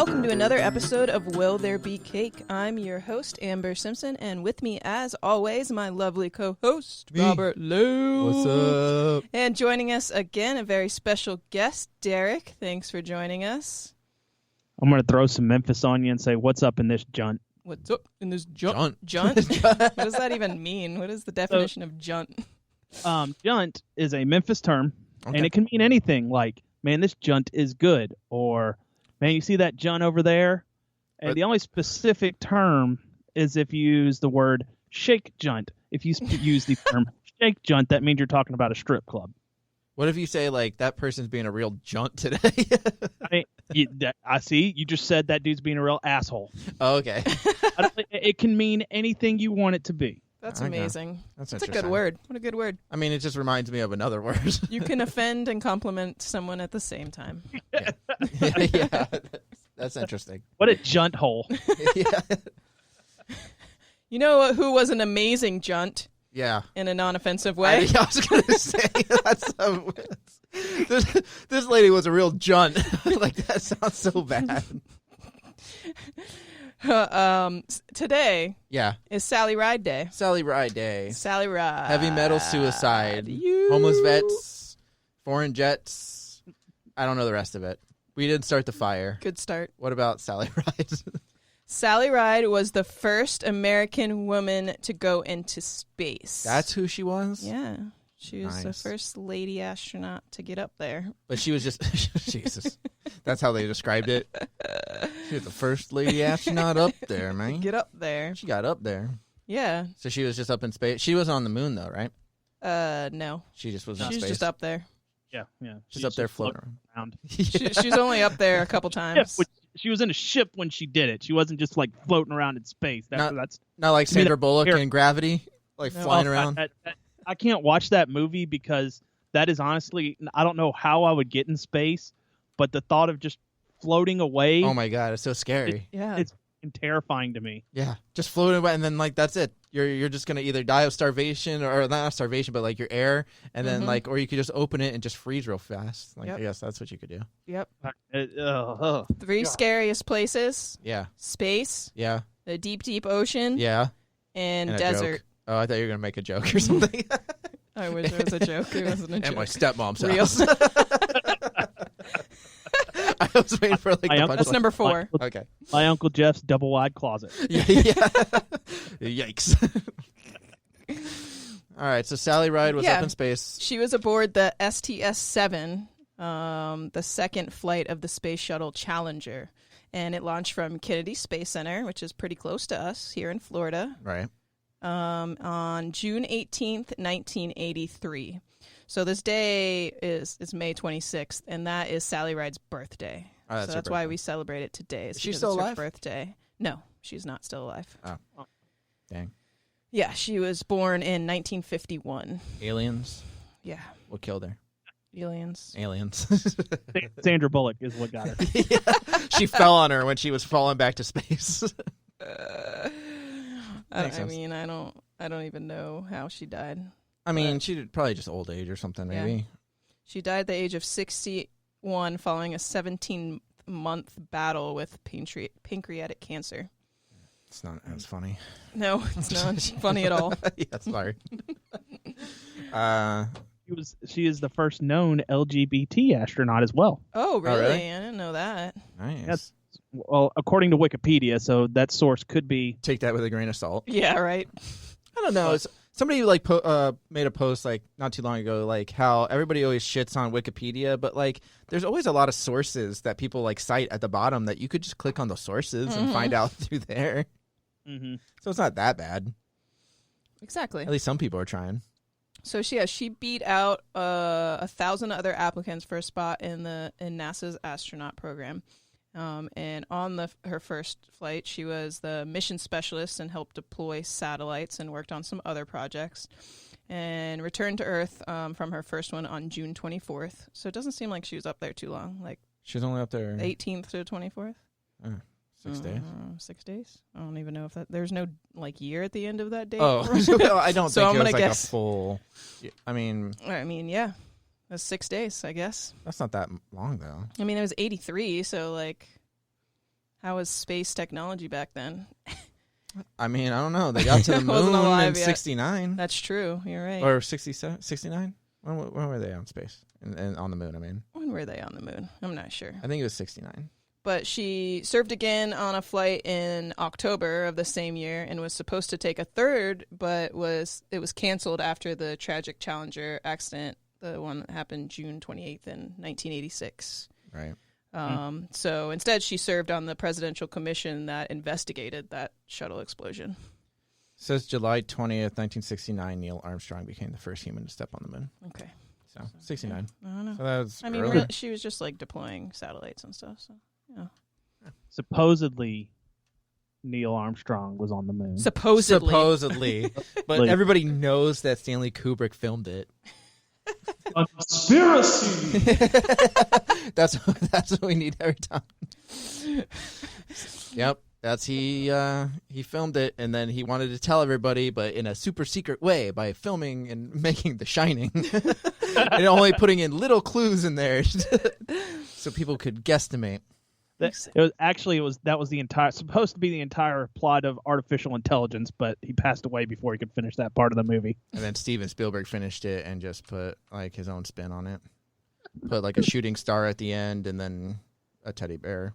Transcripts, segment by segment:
Welcome to another episode of Will There Be Cake? I'm your host, Amber Simpson, and with me, as always, my lovely co-host, Robert Lowe. What's up? And joining us again, a very special guest, Derik. Thanks for joining us. I'm going to throw some Memphis on you and say, what's up in this junt? What's up in this junt? Junt. What does that even mean? What is the definition of junt? Junt is a Memphis term, Okay. and it can mean anything like, man, this junt is good, or, man, you see that junt over there? And the only specific term is if you use the word shake junt. If you use the term shake junt, that means you're talking about a strip club. What if you say, like, that person's being a real junt today? I mean, I see. You just said that dude's being a real asshole. Oh, okay. It can mean anything you want it to be. That's Okay. amazing. That's a interesting. good word. What a good word. I mean, it just reminds me of another word. You can offend and compliment someone at the same time. Yeah, that's interesting. What a junt hole. Yeah. You know who was an amazing junt Yeah. in a non-offensive I way? was going to say, this lady was a real junt. Like, that sounds so bad. Today Yeah. is Sally Ride Day. Sally Ride Day. Sally Ride. Heavy metal suicide. You. Homeless vets. Foreign jets. I don't know the rest of it. We didn't start the fire. Good start. What about Sally Ride? Sally Ride was the first American woman to go into space. That's who she was? Yeah. She was the Nice. first lady astronaut to get up there. But she was just, Jesus. That's how they described it. She was the first lady astronaut up there, man. Get up there. She got up there. Yeah. So she was just up in space. She was on the moon, though, right? No. She just was in She's space. just up there. Yeah. She's up there floating around. She's only up there a couple times. She was in a ship when she did it. She wasn't just like floating around in space. Not That's like To me, Sandra that- Bullock here- in Gravity, like No. flying around. I can't watch that movie because that is honestly, I don't know how I would get in space, but the thought of just floating away, Oh my God, it's so scary. Yeah. it's terrifying to me. Yeah, just floating away, and then like that's it. You're just gonna either die of starvation or not starvation, but like your air, and then Mhm. or you could just open it and just freeze real fast. Like Yep. I guess that's what you could do. Yep. Ugh. Three scariest places: Yeah, space, yeah, the deep, deep ocean, yeah. and And a desert. joke. Oh, I thought you were gonna make a joke or something. I wish it was a joke. It wasn't a And joke. my stepmom's Real. house. I was waiting for like My the uncle- That's punchline. number 4. Okay. My Uncle Jeff's double wide closet. Yeah. Yikes. All right, so Sally Ride was Yeah. up in space. She was aboard the STS-7, the second flight of the Space Shuttle Challenger. And it launched from Kennedy Space Center, which is pretty close to us here in Florida, Right. on June 18th, 1983. So this day is May 26th, and that is Sally Ride's birthday. Oh, that's so her that's why birthday. we celebrate it today. Is she because still it's her alive? birthday. No, she's not still alive. Dang. Yeah, she was born in 1951. Aliens. Yeah, What killed her? aliens. Aliens. Sandra Bullock is what got her. She fell on her when she was falling back to space. I Makes sense. mean, I don't even know how she died. I mean, she did probably just old age or something, Yeah. maybe. She died at the age of 61 following a 17-month battle with pancreatic cancer. It's not as funny. No, it's not funny at all. Yeah, sorry. She is the first known LGBT astronaut as well. Oh, really? really? I didn't know that. Nice. That's- Well, according to Wikipedia, so that source could be. Take that with a grain of salt. Yeah, right. I don't know. It's, somebody like made a post like not too long ago, like how everybody always shits on Wikipedia, but like there's always a lot of sources that people like cite at the bottom that you could just click on the sources and find out through there. Mm-hmm. So it's not that bad. Exactly. At least some people are trying. So she beat out 1,000 other applicants for a spot in NASA's astronaut program. And on her first flight, she was the mission specialist and helped deploy satellites and worked on some other projects. And returned to Earth from her first one on June 24th. So it doesn't seem like she was up there too long, like She was only up there 18th to 24th. 6 days. 6 days. I don't even know if there's no like year at the end of that date. Oh, I don't So think I'm it was gonna like guess. a full. I mean, yeah, that's 6 days, I guess. that's not that long though. I mean, it was 83, so like How was space technology back then? I mean, I don't know. They got to the moon in 69. That's true. You're right. Or 67, 69? When were they on space? And on the moon, I mean. When were they on the moon? I'm not sure. I think it was 69. But she served again on a flight in October of the same year and was supposed to take a third, but it was canceled after the tragic Challenger accident, the one that happened June 28th in 1986. Right. So instead, she served on the presidential commission that investigated that shuttle explosion. It says July 20th, 1969, Neil Armstrong became the first human to step on the moon. Okay. So 69. I don't know. So that was I mean, early. she was just like deploying satellites and stuff. So yeah. Supposedly, Neil Armstrong was on the moon. Supposedly. But everybody knows that Stanley Kubrick filmed it. Conspiracy. That's what we need every time. Yep. He filmed it, and then he wanted to tell everybody, but in a super secret way by filming and making The Shining, and only putting in little clues in there so people could guesstimate. That was the entire supposed to be the entire plot of Artificial Intelligence, but he passed away before he could finish that part of the movie. And then Steven Spielberg finished it and just put like his own spin on it. Put like a shooting star at the end, and then a teddy bear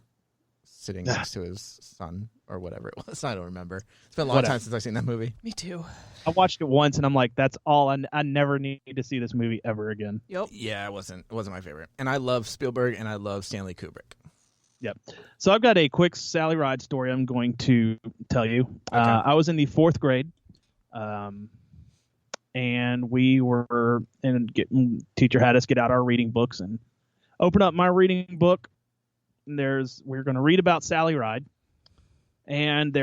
sitting next to his son or whatever it was. I don't remember. It's been a long time since I've seen that movie. Me too. I watched it once, and I'm like, that's all. I never need to see this movie ever again. Yep. Yeah, it wasn't my favorite. And I love Spielberg, and I love Stanley Kubrick. Yep. So I've got a quick Sally Ride story I'm going to tell you. Okay. I was in the 4th grade, and we were teacher had us get out our reading books and open up my reading book. And we're going to read about Sally Ride, and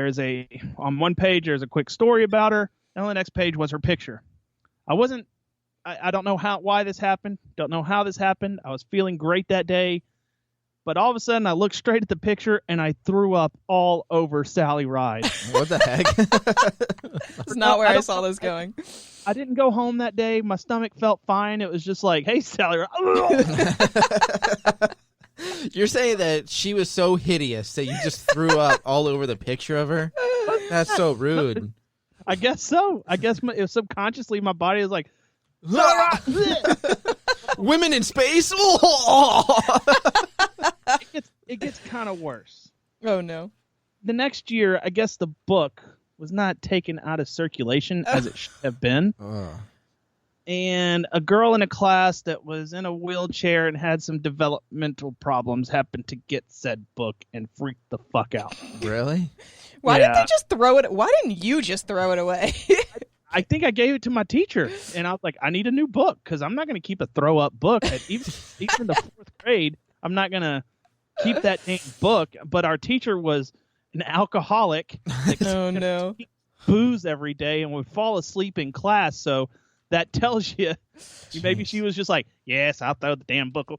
on one page there's a quick story about her, and on the next page was her picture. I don't know why this happened. Don't know how this happened. I was feeling great that day. But all of a sudden, I looked straight at the picture, and I threw up all over Sally Ride. What the heck? That's not where I saw this going. I didn't go home that day. My stomach felt fine. It was just like, hey, Sally Ride. You're saying that she was so hideous that you just threw up all over the picture of her? That's so rude. I guess so. I guess subconsciously my body was like, women in space? It gets kind of worse. Oh, no. The next year, I guess the book was not taken out of circulation as it should have been. And a girl in a class that was in a wheelchair and had some developmental problems happened to get said book and freaked the fuck out. Really? Why didn't they just throw it? Why didn't you just throw it away? I think I gave it to my teacher, and I was like, I need a new book because I'm not going to keep a throw up book. Even in the 4th grade, I'm not going to keep that damn book. But our teacher was an alcoholic. Oh, no. Booze every day and would fall asleep in class. So that tells you maybe she was just like, yes, I'll throw the damn book.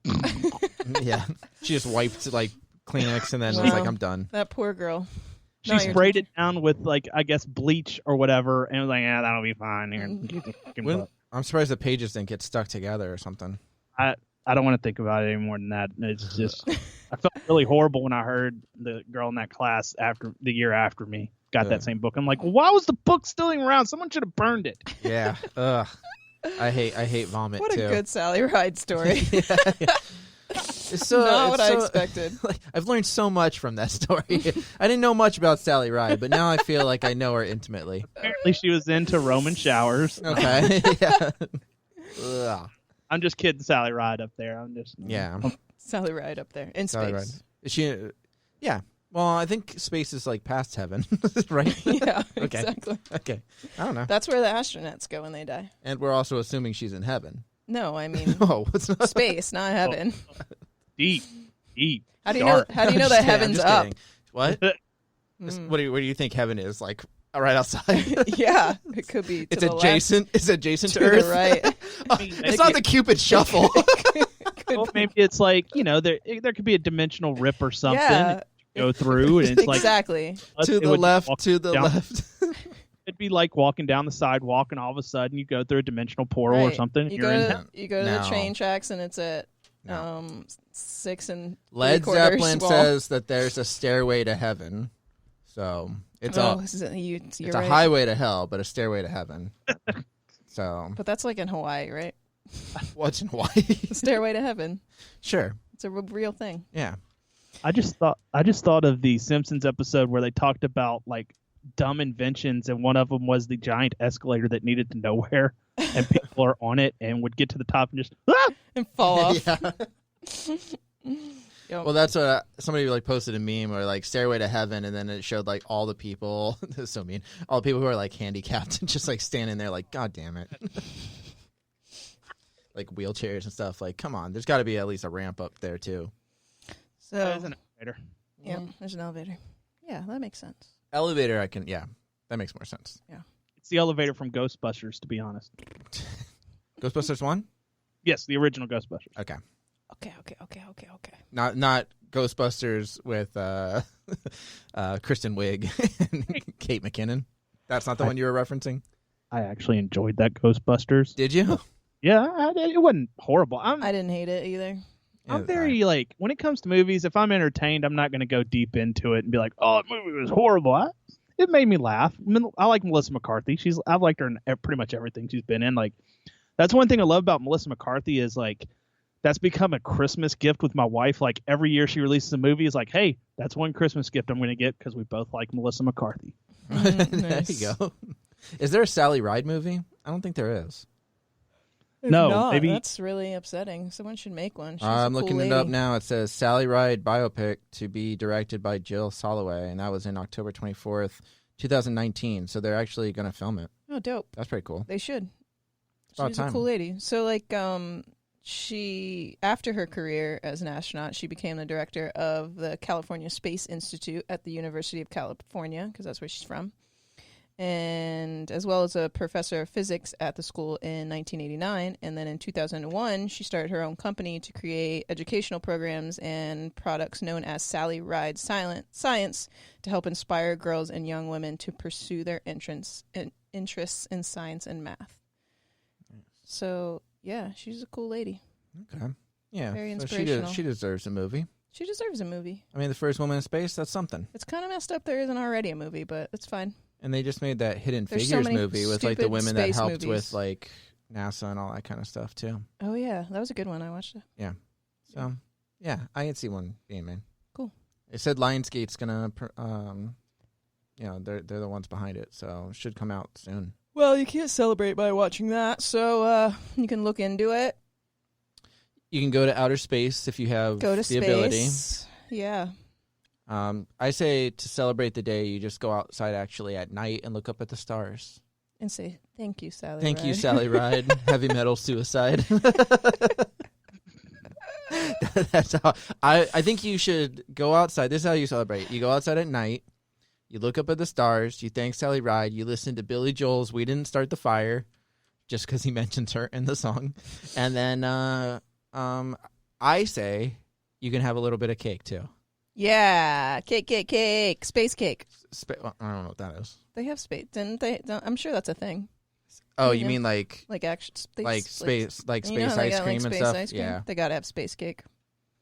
Yeah. She just wiped like Kleenex and then was like, I'm done. That poor girl. She sprayed it down with like, I guess, bleach or whatever. And was like, yeah, that'll be fine. Here. I'm surprised the pages didn't get stuck together or something. I don't want to think about it any more than that. It's just, I felt really horrible when I heard the girl in that class the year after me got that same book. I'm like, well, why was the book still around? Someone should have burned it. Yeah. Ugh. I hate vomit What too. a good Sally Ride story. Yeah. It's not what I expected. Like, I've learned so much from that story. I didn't know much about Sally Ride, but now I feel like I know her intimately. Apparently she was into Roman showers. Okay. Yeah. Ugh. I'm just kidding, Sally Ride up there. I'm just Sally Ride up there in Sally space. Ride. Is she? Yeah. Well, I think space is like past heaven, right? Yeah, Okay. exactly. Okay. I don't know. That's where the astronauts go when they die. And we're also assuming she's in heaven. No, I mean Oh, it's not space, not heaven. deep. How do you know? How do you know that heaven's up? What? What do you think heaven is like? Right outside. Yeah, it could be. It's to the adjacent. Left, It's adjacent to to Earth. the right. It's not the Cupid shuffle. Well, maybe it's like, there could be a dimensional rip or something. Yeah. Go through, and it's like exactly To the left. It'd be like walking down the sidewalk, and all of a sudden you go through a dimensional portal or Right. something. You You're go in to, heaven. you go to No. the train tracks, and it's at No. 6 and Led 3/4 Zeppelin wall. says that there's a stairway to heaven. So it's you're it's right. a highway to hell, but a stairway to heaven. So But that's like in Hawaii, right? what's in Hawaii? Stairway to heaven. Sure. It's a real thing. Yeah. I just thought of the Simpsons episode where they talked about like dumb inventions, and one of them was the giant escalator that needed to nowhere, and people are on it and would get to the top and just And fall off. Yeah. Yep. Well, that's what somebody like posted a meme or like stairway to heaven, and then it showed like all the people. This is so mean. All the people who are like handicapped and just like standing there, like, God damn it. Like wheelchairs and stuff. Like, come on, there's got to be at least a ramp up there too. So there's an elevator. yeah, there's an elevator. Yeah, that makes sense. Elevator, yeah, that makes more sense. It's the elevator from Ghostbusters, to be honest. Ghostbusters 1? Yes, the original Ghostbusters. Okay. Okay. Not Ghostbusters with Kristen Wiig and Kate McKinnon. That's not the one you were referencing? I actually enjoyed that Ghostbusters. Did you? Yeah, it wasn't horrible. I didn't hate it either. I'm very, like, when it comes to movies, if I'm entertained, I'm not going to go deep into it and be like, oh, that movie was horrible. It made me laugh. I like Melissa McCarthy. I've liked her in pretty much everything she's been in. Like, that's one thing I love about Melissa McCarthy is, like, that's become a Christmas gift with my wife. Like, every year she releases a movie, it's like, hey, that's one Christmas gift I'm going to get because we both like Melissa McCarthy. There you go. Is there a Sally Ride movie? I don't think there is. If No, not, maybe- that's really upsetting. Someone should make one. She's a I'm cool looking lady. it up now. It says Sally Ride biopic to be directed by Jill Soloway, and that was in October 24th, 2019. So they're actually going to film it. Oh, dope. That's pretty cool. They should. about She's time. a cool lady. So, like, she, after her career as an astronaut, she became the director of the California Space Institute at the University of California, because that's where she's from, and as well as a professor of physics at the school in 1989. And then in 2001, she started her own company to create educational programs and products known as Sally Ride Science to help inspire girls and young women to pursue their interests in science and math. So, yeah, she's a cool lady. Okay. Yeah. Very so inspirational. she deserves a movie. She deserves a movie. I mean, the first woman in space, that's something. It's kind of messed up there isn't already a movie, but it's fine. And they just made that Hidden There's so Figures many movie with like the stupid women that space helped movies. with like NASA and all that kind of stuff too. Oh, yeah. That was a good one. I watched it. So, yeah, I can see one being made. Cool. It said Lionsgate's gonna, they're the ones behind it, so it should come out soon. Well, you can't celebrate by watching that, so you can look into it. You can go to outer space if you have Go to the space. ability. Yeah. I say to celebrate the day, you just go outside actually at night and look up at the stars. And say, thank you, Sally Thank you, Ride." Sally Ride. Heavy metal suicide. That's how I think you should go outside. This is how you celebrate. You go outside at night. You look up at the stars. You thank Sally Ride. You listen to Billy Joel's "We Didn't Start the Fire," just because he mentions her in the song. And then I say you can have a little bit of cake too. Yeah. Cake. Space cake. I don't know what that is. They have space. Didn't they? I'm sure that's a thing. Oh, Yeah. you mean like Space, space you know how they ice got, cream like, and space stuff? ice cream? Yeah. They gotta have space cake.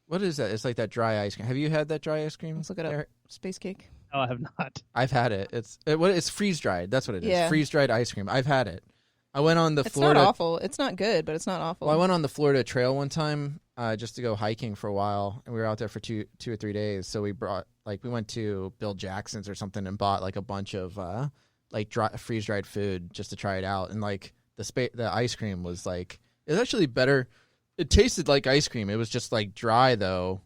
What is that? It's like that dry ice cream. Have you had that dry ice cream? Let's look it up. Eric? Space cake. No, I have not. I've had it. It's freeze dried. That's what it is. Yeah. Freeze dried ice cream. I've had it. I went on the It's Florida. not awful. It's not good, but it's not awful. Well, I went on the Florida Trail one time just to go hiking for a while, and we were out there for two or 3 days. So we went to Bill Jackson's or something and bought like a bunch of freeze dried food just to try it out. And like the ice cream was like, it was actually better. It tasted like ice cream. It was just like dry though,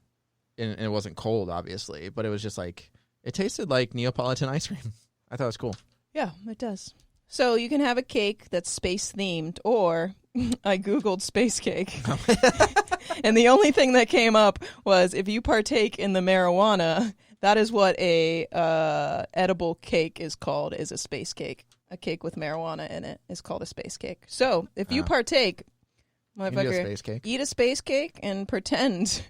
and it wasn't cold obviously, but it was just like it tasted like Neapolitan ice cream. I thought it was cool. Yeah, it does. So you can have a cake that's space themed, or I Googled space cake. And the only thing that came up was if you partake in the marijuana, that is what a edible cake is called, is a space cake. A cake with marijuana in it is called a space cake. So if you partake, You can do a motherfucker, space cake. eat a space cake and pretend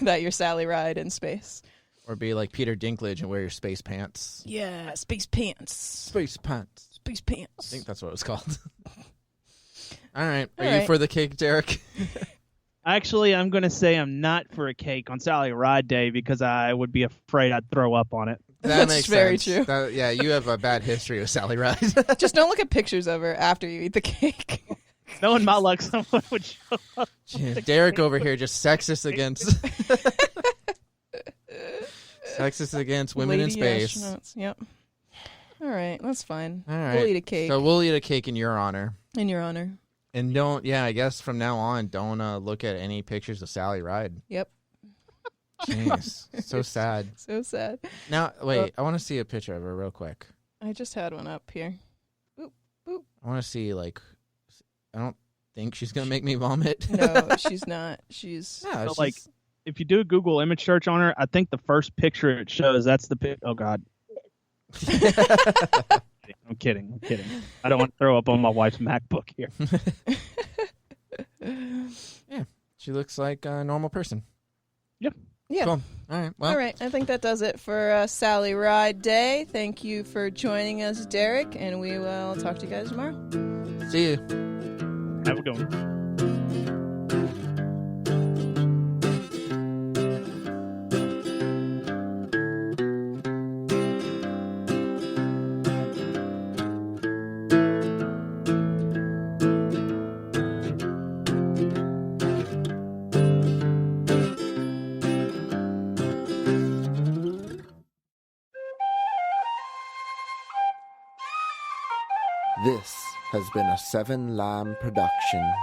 that you're Sally Ride in space. Or be like Peter Dinklage and wear your space pants. Yeah, space pants. Space pants. Space pants. I think that's what it was called. All right. Are All you right. for the cake, Derek? Actually, I'm going to say I'm not for a cake on Sally Ride Day because I would be afraid I'd throw up on it. That That's makes very sense. true. Yeah, you have a bad history with Sally Ride. Just don't look at pictures of her after you eat the cake. Knowing my luck, someone would show up. Jeez, Derek over here just sexist against women in Lady space. astronauts. Yep. All right, that's fine. All right. We'll eat a cake So we'll eat a cake in your honor. in your honor. And I guess from now on, don't look at any pictures of Sally Ride. Yep. Jeez, so sad. So sad. Now, wait, I want to see a picture of her real quick. I just had one up here. Boop, boop. I want to see, like, I don't think she's going to make me vomit. No, she's not. She's Yeah, So, like, if you do a Google image search on her, I think the first picture it shows, that's the pic. Oh, God. I'm kidding. I don't want to throw up on my wife's MacBook here. yeah, she looks like a normal person. yeah. Cool. All right. Well, All right. I think that does it for Sally Ride Day. Thank you for joining us, Derek, and we will talk to you guys tomorrow. see you. Have a good one. This has been a Seven Lamb production.